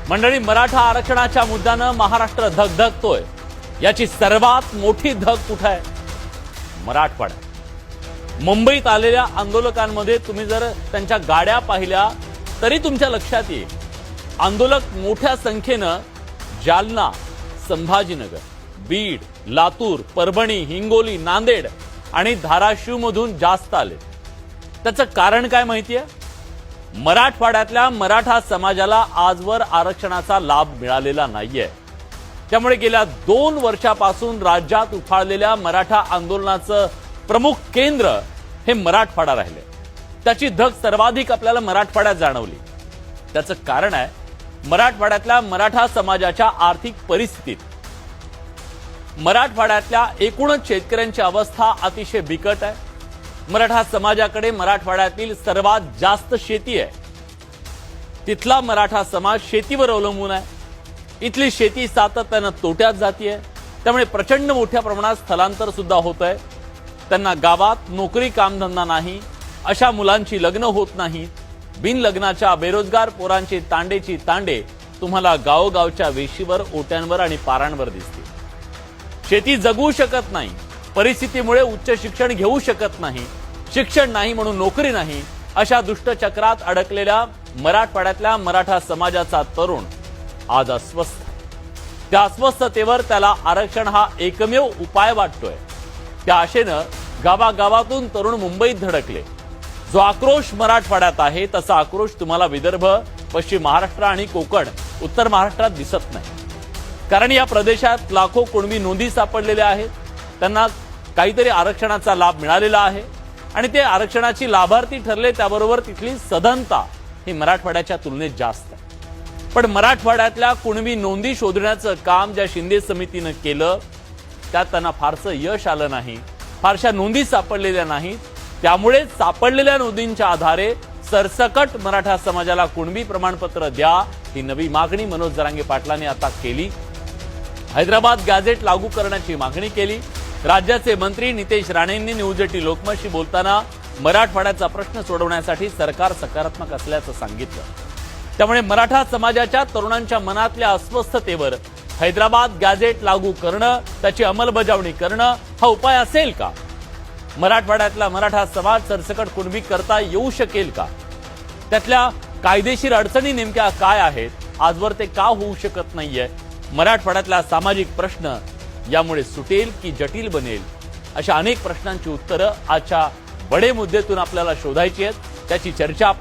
मंडळी, मराठा आरक्षणाच्या मुद्द्यानं महाराष्ट्र धगधगतोय। याची सर्वात मोठी धग कुठे आहे? मराठवाड्यात। मुंबईत आलेल्या आंदोलकांमध्ये तुम्ही जर त्यांच्या गाड्या पाहिल्या तरी तुमच्या लक्षात येईल, आंदोलक मोठ्या संख्येनं जालना, संभाजीनगर, बीड, लातूर, परभणी, हिंगोली, नांदेड आणि धाराशिव मधून जास्त आले। त्याचं कारण काय माहितीये? मराठवाड्यातल्या मराठा समाजाला आजवर आरक्षणाचा लाभ मिळालेला नाहीये। त्यामुळे गेल्या 2 वर्षापासून राज्यात उफाळलेल्या मराठा आंदोलनाचं प्रमुख केंद्र हे मराठवाडा राहिले। त्याची धग सर्वाधिक आपल्याला मराठवाड्यात जाणवली। त्याचं कारण आहे मराठवाड्यातल्या मराठा समाजाच्या आर्थिक परिस्थितीत। मराठवाड्यातल्या एकूणच शेतकऱ्यांची अवस्था अतिशय बिकट आहे। मराठा समाजाकडे मराठवाड्यातील सर्वात जास्त शेती आहे। तिथला मराठा समाज शेतीवर अवलंबून आहे। इथली शेती सातत्यानं तोट्यात जातीये। त्यामुळे प्रचंड मोठ्या प्रमाणात स्थलांतर सुद्धा होत आहे। त्यांना गावात नोकरी कामधंदा नाही, अशा मुलांची लग्न होत नाही। बिन लग्नाच्या बेरोजगार पोरांची तांडेची तांडे तुम्हाला गावोगावच्या वेशीवर, ओट्यांवर आणि पारांवर दिसतील। शेती जगू शकत नाही, परिस्थितीमुळे उच्च शिक्षण घेऊ शकत नाही, शिक्षण नाही म्हणून नोकरी नाही, अशा दुष्टचक्रात अडकलेल्या मराठवाड्यातल्या मराठा समाजाचा तरुण आज अस्वस्थ आहे। त्या अस्वस्थतेवर त्याला आरक्षण हा एकमेव उपाय वाटतोय। त्या आशेनं गावागावातून तरुण मुंबईत धडकले। जो आक्रोश मराठवाड्यात आहे तसा आक्रोश तुम्हाला विदर्भ, पश्चिम महाराष्ट्र आणि कोकण, उत्तर महाराष्ट्रात दिसत नाही। कारण या प्रदेशात लाखो कुणबी नोंदी सापडलेल्या आहेत। त्यांना काहीतरी आरक्षणाचा लाभ मिळालेला आहे आणि ते आरक्षणाची लाभार्थी ठरले। त्याबरोबर तिथली सधनता ही मराठवाड्याच्या तुलनेत जास्त आहे। पण मराठवाड्यातल्या कुणबी नोंदी शोधण्याचं काम ज्या शिंदे समितीनं केलं त्यात त्यांना फारसं यश आलं नाही। फारशा नोंदी सापडलेल्या नाहीत। त्यामुळे सापडलेल्या नोंदींच्या आधारे सरसकट मराठा समाजाला कुणबी प्रमाणपत्र द्या ही नवी मागणी मनोज जरांगे पाटलांनी आता केली। हैदराबाद गॅझेट लागू करण्याची मागणी केली। राज्याचे मंत्री नितेश राणेंनी न्यूज 18 लोकमतशी बोलताना मराठवाड्याचा प्रश्न सोडवण्यासाठी सरकार सकारात्मक असल्याचं सांगितलं। त्यामुळे मराठा समाजाच्या तरुणांच्या मनातल्या अस्वस्थतेवर हैदराबाद गॅझेट लागू करणं, त्याची अंमलबजावणी करणं हा उपाय असेल का? मराठवाड्यातला मराठा समाज सरसकट कुणबी करता येऊ शकेल का? त्यातल्या कायदेशीर अडचणी नेमक्या काय आहेत? आजवर ते का होऊ शकत नाहीये? मराठवाड्यातला सामाजिक प्रश्न यामुळे सुटेल की जटिल बनेल? अशा अनेक प्रश्नांची उत्तरं आजच्या बडे मुद्द्यातून आपल्याला शोधायची आहेत। त्याची चर्चा